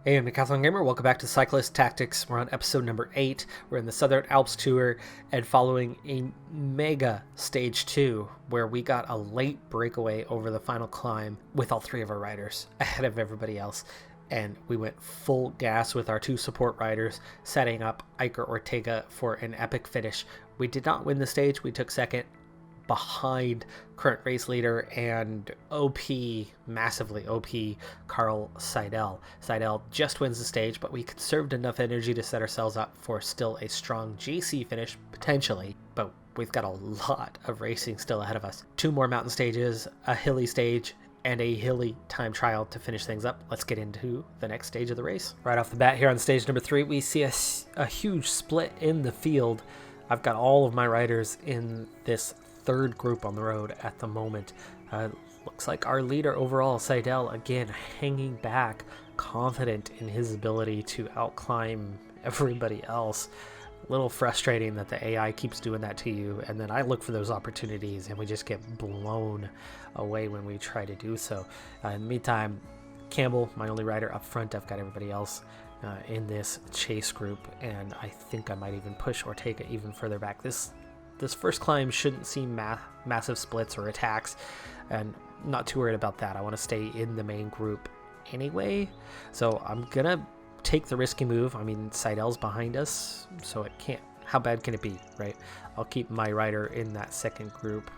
Hey, I'm Decathlon Gamer. Welcome back to Cyclist Tactics. We're on episode number 8. We're in the Southern Alps tour and following a mega stage 2 where we got a late breakaway over the final climb with all 3 of our riders ahead of everybody else. And we went full gas with our 2 support riders, setting up Iker Ortega for an epic finish. We did not win the stage. We took second behind current race leader and massively OP Carl Seidel. Seidel just wins the stage, but we conserved enough energy to set ourselves up for still a strong GC finish, potentially, but we've got a lot of racing still ahead of us. 2 more mountain stages, a hilly stage, and a hilly time trial to finish things up. Let's get into the next stage of the race. Right off the bat here on stage number 3, we see a huge split in the field. I've got all of my riders in this third group on the road at the moment. Looks like our leader overall, Seidel, again hanging back, confident in his ability to outclimb everybody else. A little frustrating that the AI keeps doing that to you, and then I look for those opportunities and we just get blown away when we try to do so. In the meantime, Campbell, my only rider up front, I've got everybody else in this chase group, and I think I might even push Ortega even further back. This first climb shouldn't see massive splits or attacks, and not too worried about that. I want to stay in the main group anyway, so I'm gonna take the risky move. I mean, Seidel's behind us, so it can't, how bad can it be, right? I'll keep my rider in that second group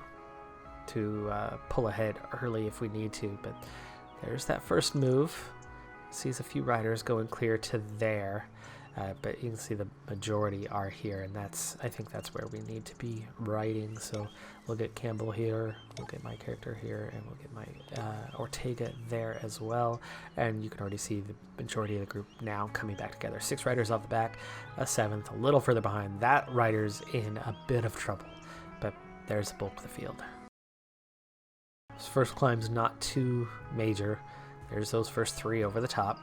to pull ahead early if we need to, but there's that first move. Sees a few riders going clear to there. But you can see the majority are here, and I think that's where we need to be riding. So we'll get Campbell here, we'll get my character here, and we'll get my Ortega there as well. And you can already see the majority of the group now coming back together. 6 riders off the back, a 7th, a little further behind. That rider's in a bit of trouble, but there's the bulk of the field. This first climb's not too major. There's those first 3 over the top.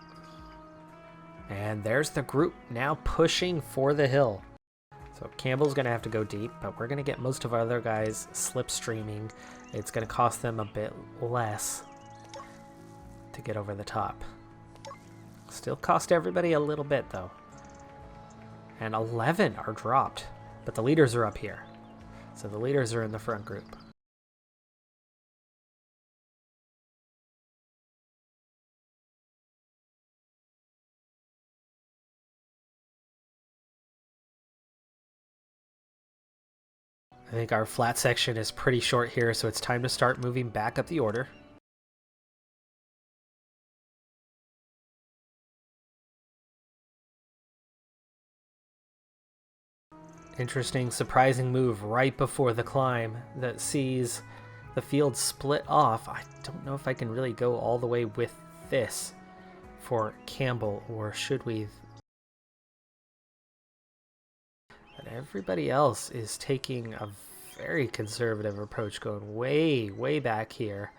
And there's the group now pushing for the hill. So Campbell's going to have to go deep, but we're going to get most of our other guys slipstreaming. It's going to cost them a bit less to get over the top. Still cost everybody a little bit, though. And 11 are dropped, but the leaders are up here. So the leaders are in the front group. I think our flat section is pretty short here, so it's time to start moving back up the order. Interesting, surprising move right before the climb that sees the field split off. I don't know if I can really go all the way with this for Campbell, or should we? But everybody else is taking a very conservative approach, going way back here.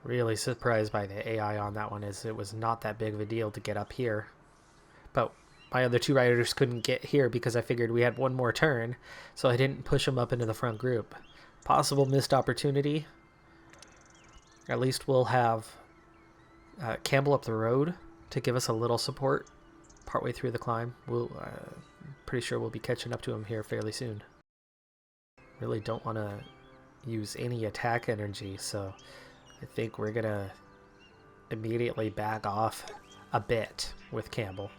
Really surprised by the AI on that one, as it was not that big of a deal to get up here. But my other 2 riders couldn't get here because I figured we had one more turn, so I didn't push them up into the front group. Possible missed opportunity. At least we'll have Campbell up the road to give us a little support partway through the climb. Pretty sure we'll be catching up to him here fairly soon. Really don't want to use any attack energy, so I think we're gonna immediately back off a bit with Campbell.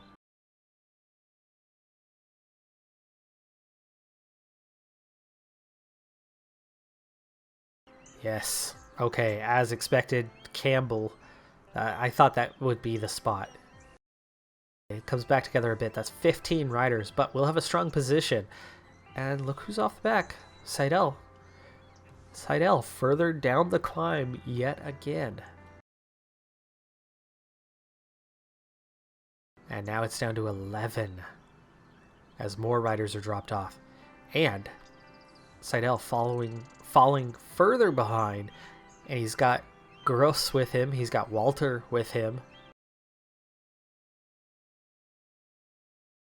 Yes, okay, as expected, Campbell. I thought that would be the spot. It comes back together a bit. That's 15 riders, but we'll have a strong position. And look who's off the back. Seidel. Seidel further down the climb yet again. And now it's down to 11 as more riders are dropped off. And Seidel falling further behind. And he's got Gross with him. He's got Walter with him.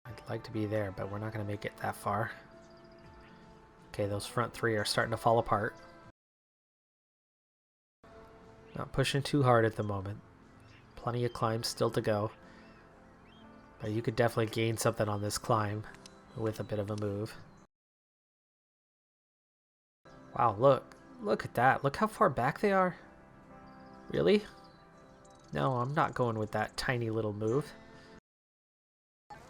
I'd like to be there, but we're not going to make it that far. Okay, those front 3 are starting to fall apart. Not pushing too hard at the moment. plenty of climb still to go. But you could definitely gain something on this climb with a bit of a move. Wow, look at that. Look how far back they are. Really? No, I'm not going with that tiny little move.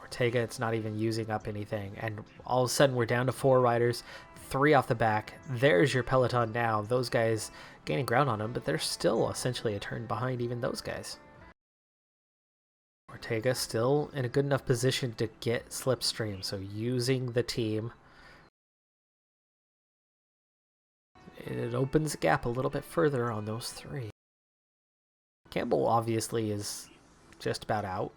Ortega, it's not even using up anything. And all of a sudden, we're down to 4 riders, 3 off the back. There's your peloton now. Those guys gaining ground on them, but they're still essentially a turn behind even those guys. Ortega still in a good enough position to get slipstream, so using the team. It opens the gap a little bit further on those 3. Campbell obviously is just about out,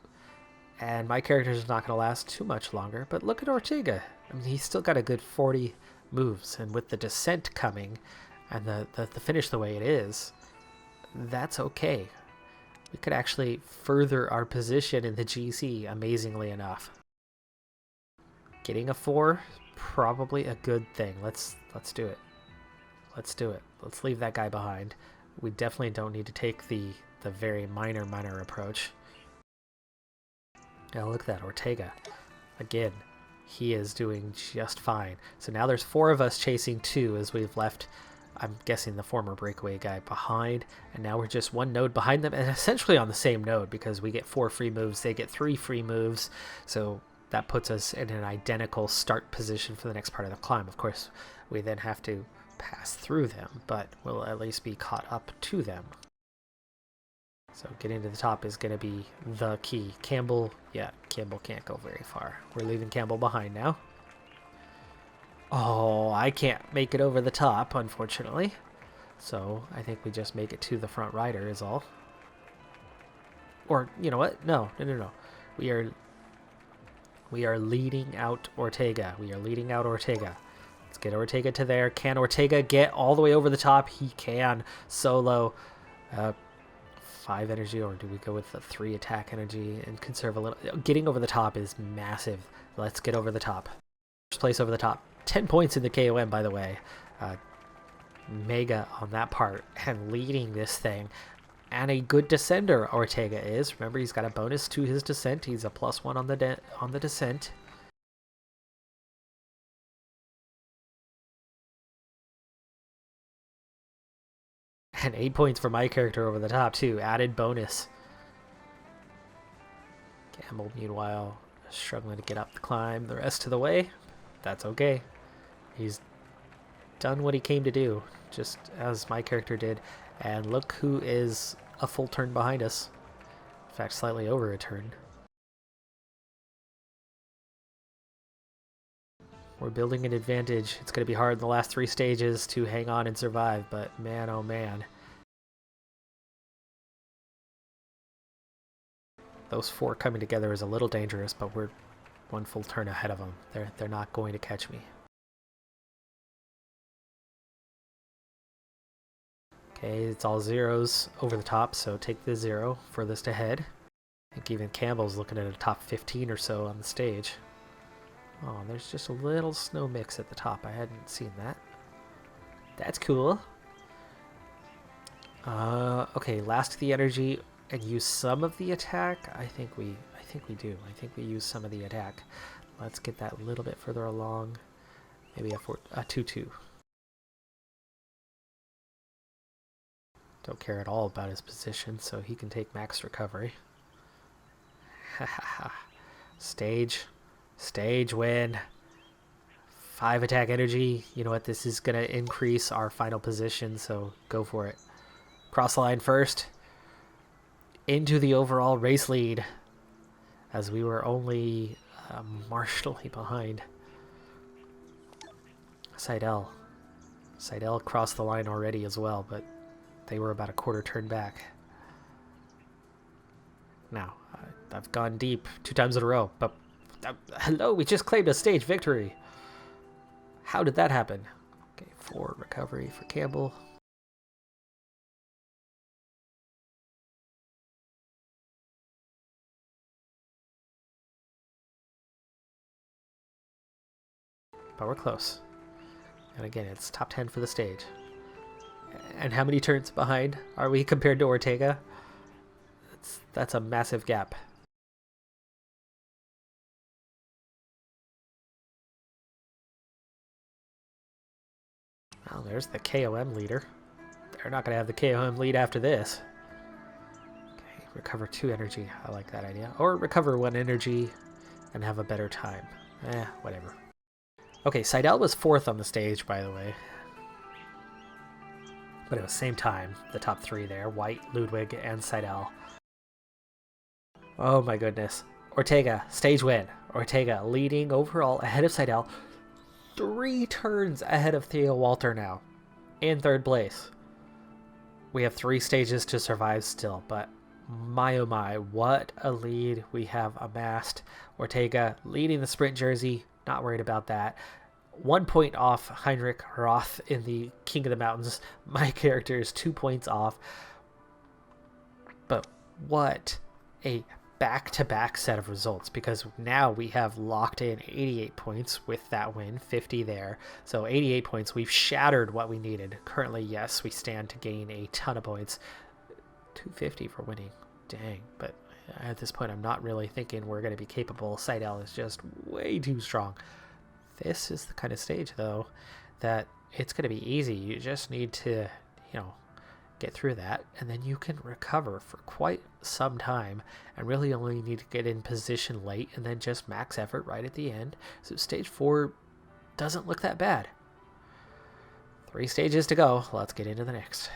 and my character is not going to last too much longer, but look at Ortega. I mean, he's still got a good 40 moves, and with the descent coming and the finish the way it is, that's okay. We could actually further our position in the GC, amazingly enough. Getting a 4, probably a good thing. Let's do it. Let's do it. Let's leave that guy behind. We definitely don't need to take the very minor approach. Now look at that, Ortega. Again, he is doing just fine. So now there's 4 of us chasing 2 as we've left, I'm guessing, the former breakaway guy behind. And now we're just 1 node behind them and essentially on the same node because we get 4 free moves. They get 3 free moves. So that puts us in an identical start position for the next part of the climb. Of course, we then have to pass through them, but we'll at least be caught up to them. So getting to the top is going to be the key. Campbell can't go very far. We're leaving Campbell behind now. Oh, I can't make it over the top, unfortunately. So I think we just make it to the front rider is all. Or, you know what? No. We are leading out Ortega. Let's get Ortega to there. Can Ortega get all the way over the top? He can. Solo. 5 energy, or do we go with the 3 attack energy and conserve a little? Getting over the top is massive. Let's get over the top. First place over the top. 10 points in the KOM, by the way. Mega on that part and leading this thing. And a good descender, Ortega is. Remember, he's got a bonus to his descent. He's a +1 on the descent. And 8 points for my character over the top, too. Added bonus. Campbell, meanwhile, struggling to get up the climb the rest of the way. That's okay. He's done what he came to do, just as my character did. And look who is a full turn behind us. In fact, slightly over a turn. We're building an advantage. It's going to be hard in the last 3 stages to hang on and survive, but man, oh man. Those 4 coming together is a little dangerous, but we're 1 full turn ahead of them. They're not going to catch me. Okay, it's all zeros over the top, so take the 0 furthest ahead. I think even Campbell's looking at a top 15 or so on the stage. Oh, there's just a little snow mix at the top. I hadn't seen that. That's cool. Okay, last the energy and use some of the attack. I think we do. I think we use some of the attack. Let's get that a little bit further along. Maybe a 2-2. Don't care at all about his position, so he can take max recovery. Stage win. 5 attack energy. You know what? This is going to increase our final position, so go for it. Cross the line first. Into the overall race lead, as we were only marginally behind. Seidel crossed the line already as well, but they were about a quarter turn back. Now, I've gone deep 2 times in a row, but hello, we just claimed a stage victory. How did that happen? Okay, 4 recovery for Campbell. But we're close. And again, it's top 10 for the stage. And how many turns behind are we compared to Ortega? That's a massive gap. Well, there's the KOM leader. They're not going to have the KOM lead after this. Okay, recover 2 energy. I like that idea. Or recover 1 energy and have a better time. Whatever. Okay, Seidel was 4th on the stage, by the way. But it was same time, the top 3 there. White, Ludwig, and Seidel. Oh my goodness. Ortega, stage win. Ortega leading overall ahead of Seidel. 3 turns ahead of Theo Walter now. In 3rd place. We have 3 stages to survive still, but my oh my, what a lead we have amassed. Ortega leading the sprint jersey, not worried about that. 1 point off Heinrich Roth in the King of the Mountains. My character is 2 points off. But what a back-to-back set of results, because now we have locked in 88 points with that win, 50 there. So 88 points, we've shattered what we needed. Currently, yes, we stand to gain a ton of points. 250 for winning. Dang, but at this point I'm not really thinking we're going to be capable. Seidel is just way too strong. This is the kind of stage, though, that it's going to be easy. You just need to, get through that, and then you can recover for quite some time, and really only need to get in position late and then just max effort right at the end. So stage 4 doesn't look that bad. 3 stages to go. Let's get into the next.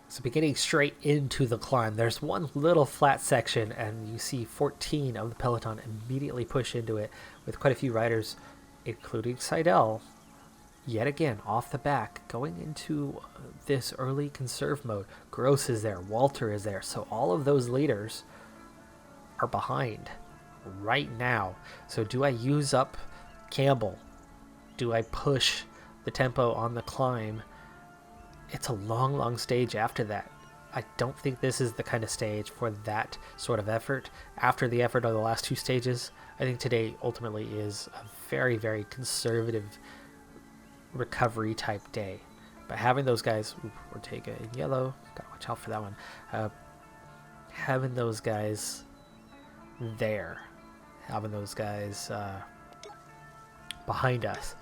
So beginning straight into the climb, there's one little flat section, and you see 14 of the peloton immediately push into it with quite a few riders, including Seidel, yet again off the back, going into this early conserve mode. Gross is there, Walter is there, so all of those leaders are behind right now. So do I use up Campbell? Do I push the tempo on the climb? It's a long stage after that. I don't think this is the kind of stage for that sort of effort. After the effort of the last 2 stages, I think today ultimately is a very conservative recovery type day. But having those guys, Ortega in yellow, gotta watch out for that one. Having those guys there, having those guys behind us,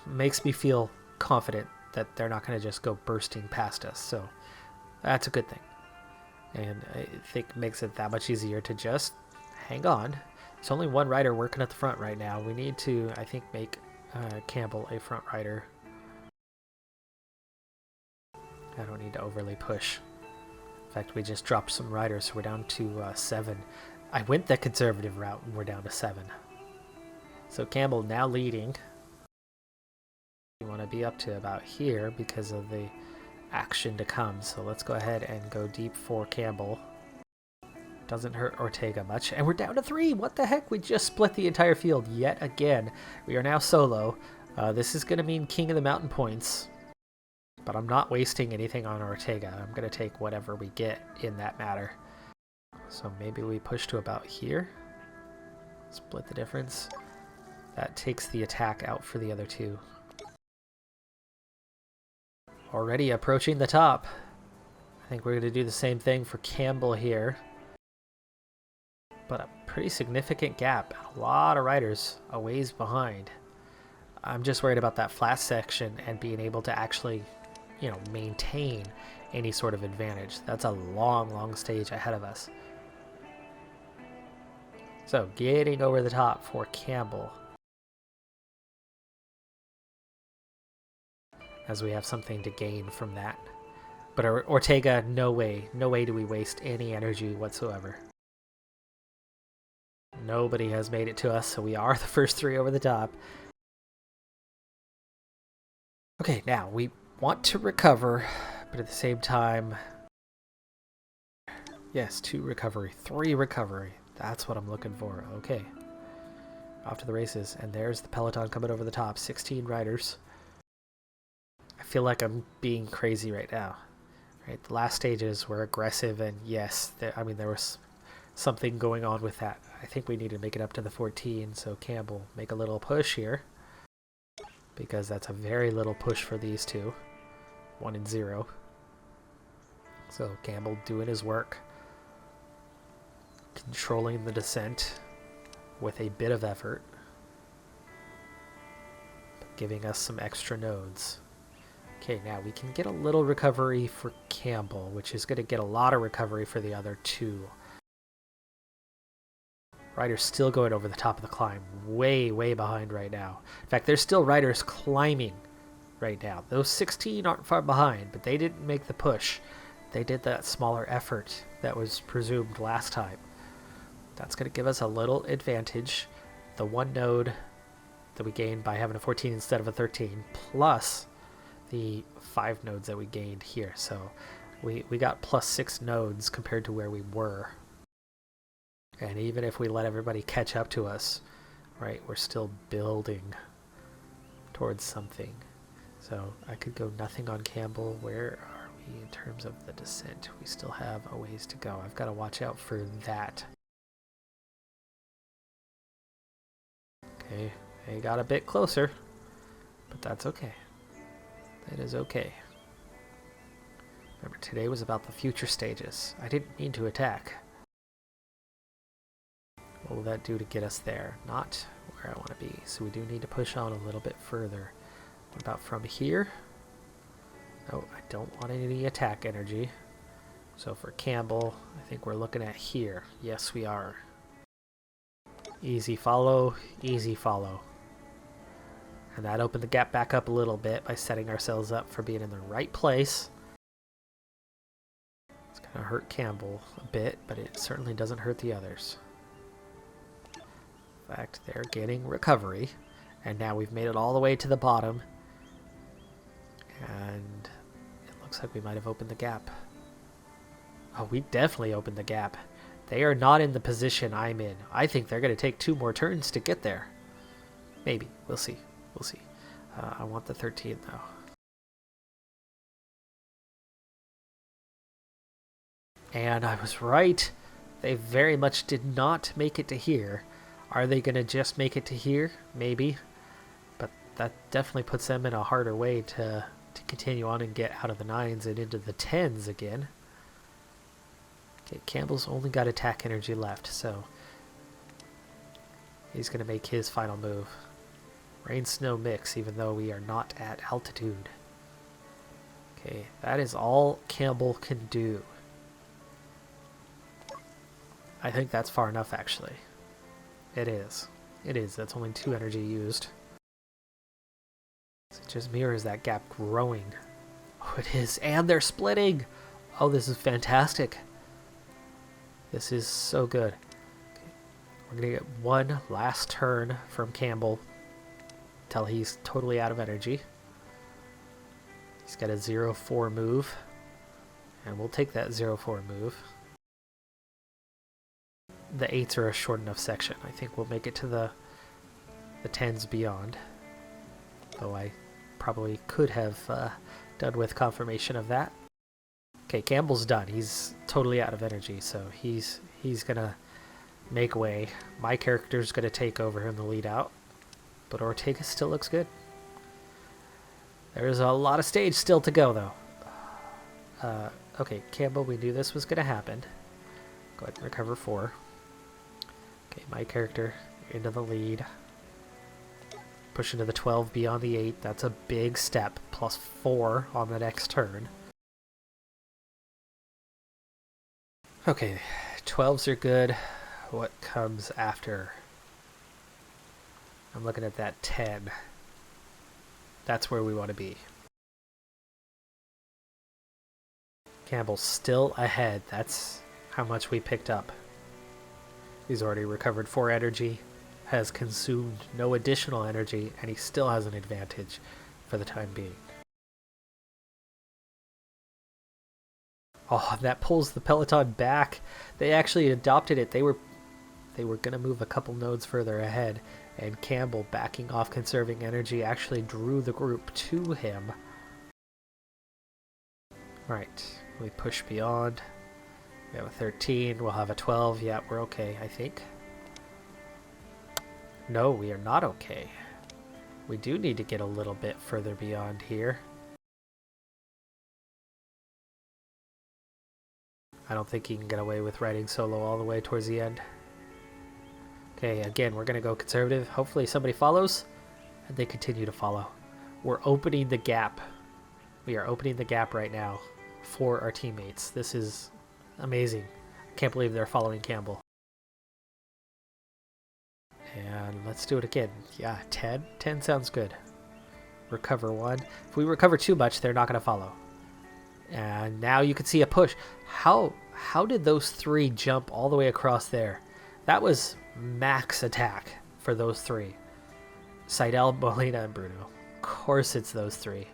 makes me feel confident that they're not going to just go bursting past us. So that's a good thing. And I think makes it that much easier to just hang on. There's only one rider working at the front right now. We need to, I think, make Campbell a front rider. I don't need to overly push. In fact, we just dropped some riders, so we're down to 7. I went the conservative route, and we're down to 7. So Campbell now leading. We want to be up to about here because of the action to come. So let's go ahead and go deep for Campbell. Doesn't hurt Ortega much. And we're down to 3. What the heck? We just split the entire field yet again. We are now solo. This is going to mean King of the Mountain points. But I'm not wasting anything on Ortega. I'm going to take whatever we get in that matter. So maybe we push to about here. Split the difference. That takes the attack out for the other 2. Already approaching the top. I think we're going to do the same thing for Campbell here. But a pretty significant gap. A lot of riders a ways behind. I'm just worried about that flat section and being able to actually, maintain any sort of advantage. That's a long stage ahead of us. So getting over the top for Campbell. As we have something to gain from that. But Ortega, no way do we waste any energy whatsoever. Nobody has made it to us, so we are the first 3 over the top. Okay, now we want to recover, but at the same time, yes, 2 recovery, 3 recovery. That's what I'm looking for. Okay, off to the races, and there's the peloton coming over the top. 16 riders. I feel like I'm being crazy right now. Right, the last stages were aggressive, and yes, there was something going on with that. I think we need to make it up to the 14, so Campbell, make a little push here. Because that's a very little push for these 2. 1 and 0. So Campbell doing his work. controlling the descent with a bit of effort, giving us some extra nodes. Okay, now we can get a little recovery for Campbell, which is going to get a lot of recovery for the other two. Riders still going over the top of the climb, way, way behind right now. In fact, there's still riders climbing right now. Those 16 aren't far behind, but they didn't make the push. They did that smaller effort that was presumed last time. That's going to give us a little advantage. The one node that we gained by having a 14 instead of a 13, plus the 5 nodes that we gained here. So we got plus 6 nodes compared to where we were. And even if we let everybody catch up to us, right, we're still building towards something. So I could go nothing on Campbell. Where are we in terms of the descent? We still have a ways to go. I've got to watch out for that. Okay, they got a bit closer, but that's okay. That is okay. Remember, today was about the future stages. I didn't need to attack. What will that do to get us there? Not where I want to be. So we do need to push on a little bit further. What about from here? No, I don't want any attack energy. So for Campbell, I think we're looking at here. Yes, we are. Easy follow, easy follow. And that opened the gap back up a little bit by setting ourselves up for being in the right place. It's going to hurt Campbell a bit, but it certainly doesn't hurt the others. In fact, they're getting recovery, and now we've made it all the way to the bottom, and it looks like we might have opened the gap. Oh, we definitely opened the gap. They are not in the position I'm in. I think they're going to take 2 more turns to get there. Maybe. We'll see. We'll see. I want the 13, though. And I was right. They very much did not make it to here. Are they going to just make it to here? Maybe. But that definitely puts them in a harder way to continue on and get out of the 9s and into the 10s again. Okay, Campbell's only got attack energy left, so he's going to make his final move. Rain-snow mix, even though we are not at altitude. Okay, that is all Campbell can do. I think that's far enough, actually. It is. It is. That's only 2 energy used. So it just mirrors that gap growing. Oh, it is. And they're splitting! Oh, this is fantastic. This is so good. Okay. We're going to get one last turn from Campbell until he's totally out of energy. He's got a 0-4 move. And we'll take that 0-4 move. The 8s are a short enough section. I think we'll make it to the 10s beyond. Though I probably could have done with confirmation of that. Okay, Campbell's done. He's totally out of energy, so he's gonna make way. My character's gonna take over in the lead out, but Ortega still looks good. There's a lot of stage still to go, though. Okay, Campbell, we knew this was gonna happen. Go ahead and recover 4. Okay, my character into the lead. Push into the 12 beyond the 8. That's a big step. Plus 4 on the next turn. Okay, 12s are good. What comes after? I'm looking at that 10. That's where we want to be. Campbell's still ahead. That's how much we picked up. He's already recovered 4 energy, has consumed no additional energy, and he still has an advantage for the time being. Oh, that pulls the peloton back. They actually adopted it. They were going to move a couple nodes further ahead, and Campbell, backing off conserving energy, actually drew the group to him. Right, we push beyond. We have a 13, we'll have a 12. Yeah, we're okay, I think. No, we are not okay. We do need to get a little bit further beyond here. I don't think he can get away with riding solo all the way towards the end. Okay, again, we're going to go conservative. Hopefully somebody follows, and they continue to follow. We're opening the gap. We are opening the gap right now for our teammates. This is amazing. I can't believe they're following Campbell. And let's do it again. Yeah, 10. 10 sounds good. Recover 1. If we recover too much, they're not going to follow. And now you can see a push. How did those 3 jump all the way across there? That was max attack for those 3. Seidel, Molina, and Bruno. Of course it's those 3.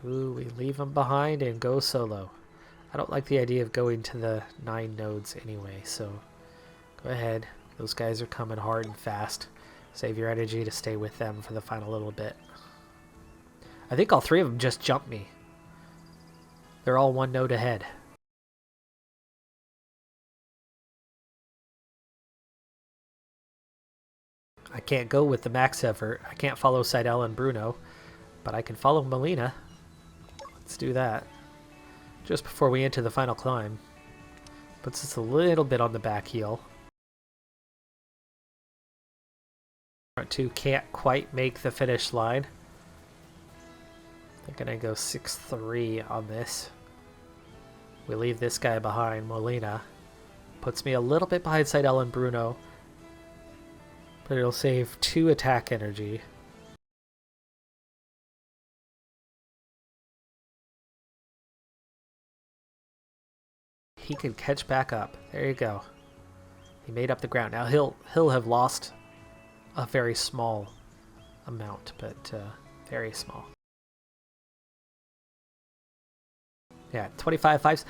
Do we leave them behind and go solo? I don't like the idea of going to the 9 nodes anyway, so go ahead. Those guys are coming hard and fast. Save your energy to stay with them for the final little bit. I think all 3 of them just jumped me. They're all 1 node ahead. I can't go with the max effort. I can't follow Seidel and Bruno, but I can follow Molina. Let's do that. Just before we enter the final climb. Puts us a little bit on the back heel. Front 2 can't quite make the finish line. They're gonna go 6-3 on this. We leave this guy behind, Molina. Puts me a little bit behind Seidel and Bruno. But it'll save 2 attack energy. He can catch back up. There you go. He made up the ground. Now he'll have lost a very small amount, but very small. Yeah, 25 fives.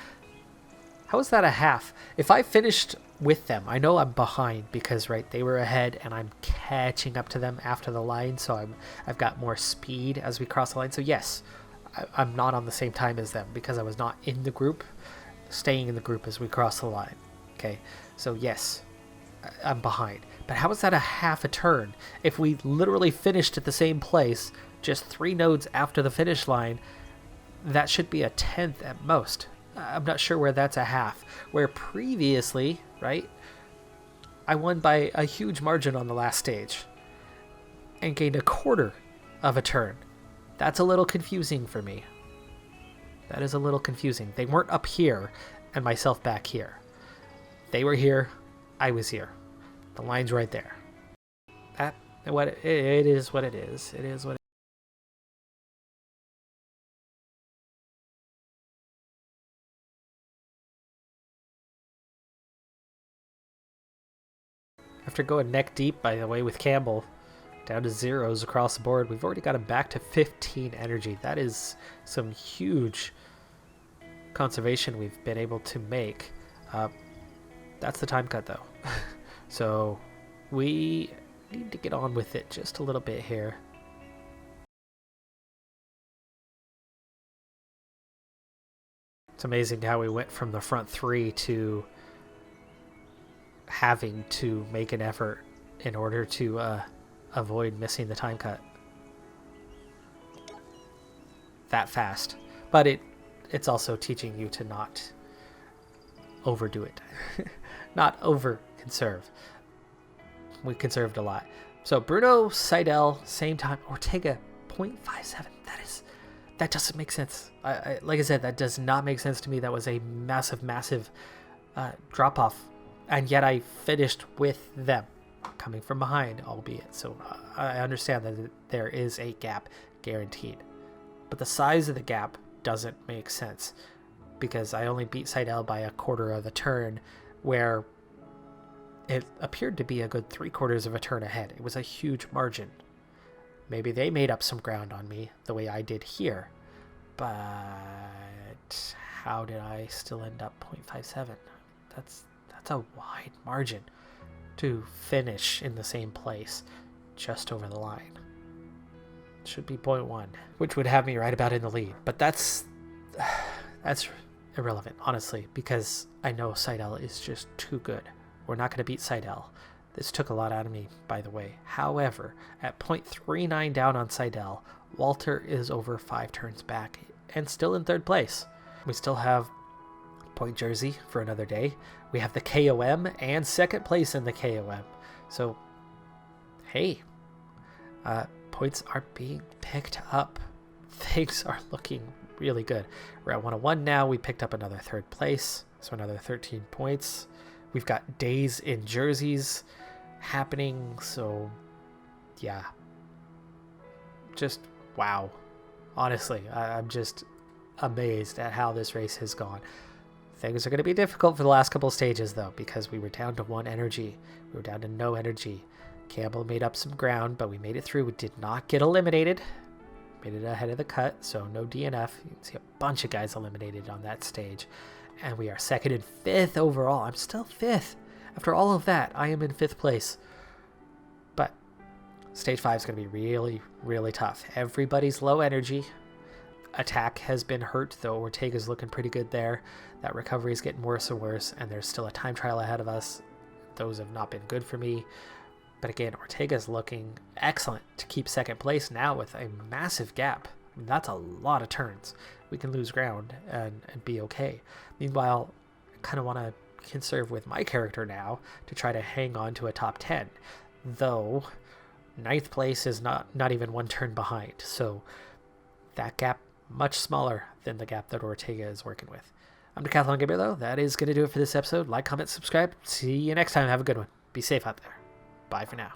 How is that a half? If I finished with them, I know I'm behind because right they were ahead and I'm catching up to them after the line, so I've got more speed as we cross the line. So yes, I'm not on the same time as them because I was not in the group. Staying in the group as we cross the line. Okay, so yes, I'm behind. But how is that a half a turn? If we literally finished at the same place, just 3 nodes after the finish line, that should be a 10th at most. I'm not sure where that's a half. Where previously, right, I won by a huge margin on the last stage and gained a 1/4 of a turn. That's a little confusing for me. That is a little confusing. They weren't up here and myself back here. They were here, I was here. The line's right there. It is what it is. It is what it is. After going neck deep, by the way, with Campbell, down to 0s across the board, we've already got him back to 15 energy. That is some huge conservation we've been able to make. That's the time cut, though. So we need to get on with it just a little bit here. It's amazing how we went from the front 3 to having to make an effort in order to avoid missing the time cut that fast. But it's also teaching you to not overdo it. Not over conserve. We conserved a lot. So Bruno, Seidel, same time. Ortega 0.57. That doesn't make sense. Like I said, that does not make sense to me. That was a massive drop off, and yet I finished with them, coming from behind, albeit. So I understand that there is a gap guaranteed, but the size of the gap doesn't make sense because I only beat Seidel by a 1/4 of a turn, where it appeared to be a good 3/4 of a turn ahead. It was a huge margin. Maybe they made up some ground on me the way I did here, but how did I still end up 0.57? That's a wide margin to finish in the same place, just over the line. It should be 0.1, which would have me right about in the lead. But that's irrelevant, honestly, because I know Seidel is just too good. We're not going to beat Seidel. This took a lot out of me, by the way. However, at 0.39 down on Seidel, Walter is over 5 turns back and still in 3rd place. We still have Point Jersey for another day. We have the KOM and 2nd place in the KOM. So, hey, points are being picked up. Things are looking really good. We're at 101 now. We picked up another 3rd place, so another 13 points. We've got days in jerseys happening, so yeah, just wow. Honestly, I'm just amazed at how this race has gone. Things are going to be difficult for the last couple stages, though, because we were down to 1 energy. We were down to no energy. Campbell made up some ground, but we made it through. We did not get eliminated. Made it ahead of the cut, so no DNF. You can see a bunch of guys eliminated on that stage. And we are 2nd and 5th overall. I'm still 5th. After all of that, I am in 5th place. But stage 5 is going to be really, really tough. Everybody's low energy. Attack has been hurt, though Ortega's looking pretty good there. That recovery is getting worse and worse, and there's still a time trial ahead of us. Those have not been good for me. But again, Ortega's looking excellent to keep 2nd place now with a massive gap. I mean, that's a lot of turns. We can lose ground and be okay. Meanwhile, I kind of want to conserve with my character now to try to hang on to a top 10. Though, 9th place is not even 1 turn behind. So that gap much smaller than the gap that Ortega is working with. I'm Decathlon Gamer, though. That is going to do it for this episode. Like, comment, subscribe. See you next time. Have a good one. Be safe out there. Bye for now.